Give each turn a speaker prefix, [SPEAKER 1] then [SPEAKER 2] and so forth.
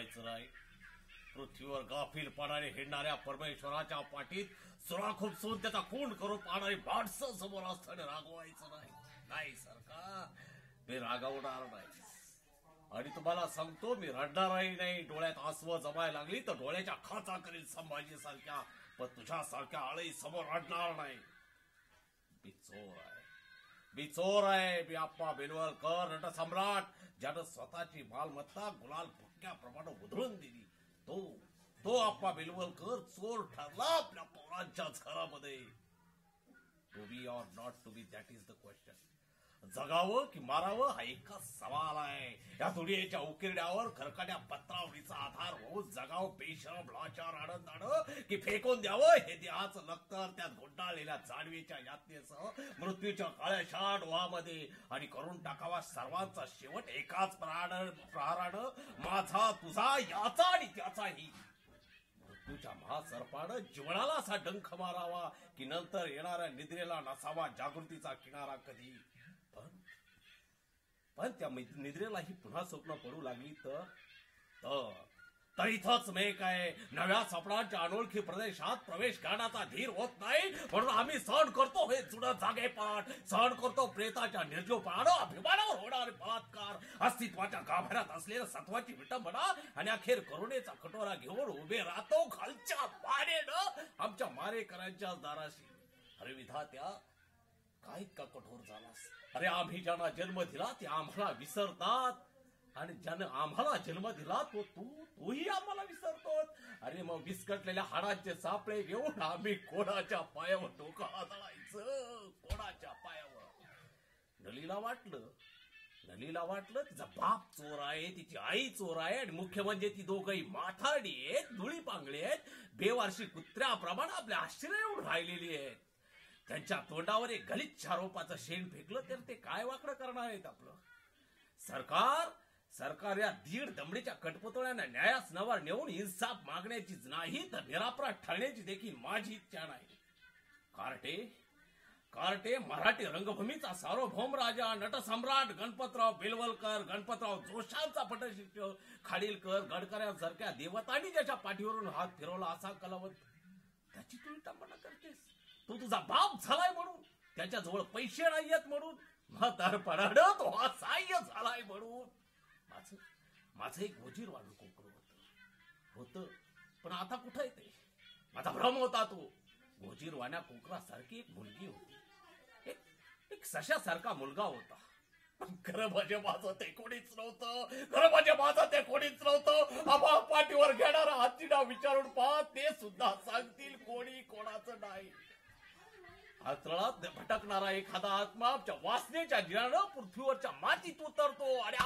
[SPEAKER 1] रागवायचं नाही. पृथ्वीवर गाफीलपणाने हिंडणाऱ्या परमेश्वराच्या पाठीत सुरा खुपसून त्याचा खून करून पाहणारी माणसं समोर असताना रागवायचं नाही. नाही सरकार, मी रागवणार नाही. आणि तुम्हाला सांगतो, मी रडणारही नाही. डोळ्यात आसवं जमायला लागली तर डोळ्याच्या खाचा करील संभाजी सारख्या, पण तुझ्यासारख्या आळई समोर रडणार नाही. मी चोर आहे, मी चोर आहे. मी आप्पा बेलवलकर, नटसम्राट, ज्यानं स्वतःची मालमत्ता गुलाल फुटक्याप्रमाणे उधळून दिली, तो आप्पा बेलवलकर चोर ठरला आपल्या पोरांच्या घरामध्ये. To be or not to be, that is the question. जगावं की मारावं हा एकच सवाल आहे. या दुनियेच्या उकिरड्यावर खरकाट्या पत्रावळीचा आधार होऊन जगावं बेशरम लाचार आनंदानं की फेकून द्यावं हे देहाचं नक्तर त्यात गुंडाळलेल्या जाणवीच्या यातनेसह मृत्यूच्या काळ्याशा डोहामध्ये, आणि करून टाकावा सर्वांचा शेवट एकाच प्रहारानं, माझा तुझा याचा आणि त्याचाही. मृत्यूच्या महासर्पानं जीवनाला असा डंख मारावा की नंतर येणाऱ्या निद्रेला नसावा जागृतीचा किनारा कधी. पण त्या निद्रेलाही पुन्हा स्वप्न पडू लागली तर इथंच मेक आहे. नव्या स्वप्नांच्या अनोळखी प्रदेशात प्रवेश करण्याचा धीर होत नाही, म्हणून आम्ही सहन करतो हे जुनं जागेपण, सहन करतो प्रेताच्या निर्जीवपणानं अभिमानावर होणारे बलात्कार, अस्तित्वाच्या गाभाऱ्यात असलेल्या सत्वाची विटंबना, आणि अखेर करुणेचा कटोरा घेऊन उभे राहतो खालच्या मारेनं आमच्या मारेकरांच्या दाराशी. अरे विधात्या, काय इतका कठोर झालास? अरे आम्ही ज्यांना जन्म दिला ते आम्हाला विसरतात, आणि ज्यानं आम्हाला जन्म दिला तोही आम्हाला विसरतो. अरे मग विस्कटलेल्या हाडांचे सापळे घेऊन आम्ही कोणाच्या पायावर डोकं आदळायचं? कोणाच्या पायावर? नलीला वाटलं तिचा बाप चोर आहे, तिची आई चोर आहे, आणि मुख्य म्हणजे ती दोघही माथाडी आहेत, धुळी पांगळे आहेत, बेवारशी कुत्र्याप्रमाणे आपल्या आश्रय येऊन राहिलेली आहेत. त्यांच्या तोंडावर एक गलिच्छ आरोपाचं शेण फेकलं तर ते काय वाकडं करणार आहेत आपलं? सरकार या दीड दमडीच्या कटपुतळ्यांना न्यायास नवर नेऊन इन्साफ मागण्याचीच नाही तर निरापराध ठरण्याची देखील माझी इच्छा नाही. कार्टे मराठी रंगभूमीचा सार्वभौम राजा, नटसम्राट गणपतराव बेलवलकर, गणपतराव जोशांचा पटशिष्य, खाडीलकर, गडकऱ्यांसारख्या देवतांनी ज्याच्या पाठीवरून हात फिरवला असा कलावंत, त्याची तू विटंबना करतेस? तो तुझा बाप झालाय म्हणून, त्याच्याजवळ पैसे नाहीयेत म्हणून, म्हातारपणानं तो असहाय्य झालाय म्हणून. माझं एक वजीर वाणू कोकरू होतं, पण आता कुठं येते? माझा भ्रम होता तो. वजीर वाण्या कोकरासारखी एक मुलगी होती, एक सशासारखा मुलगा होता. खरं म्हणजे माझं ते कोणीच नव्हतं. आम्हा पाठीवर घेणारा हातीला विचारून पहा, ते सुद्धा सांगतील कोणी कोणाचं नाही. आतळात भटकणारा एखादा आत्मा वासनेच्या जिरानं पृथ्वीवरच्या मातीत उतरतो आणि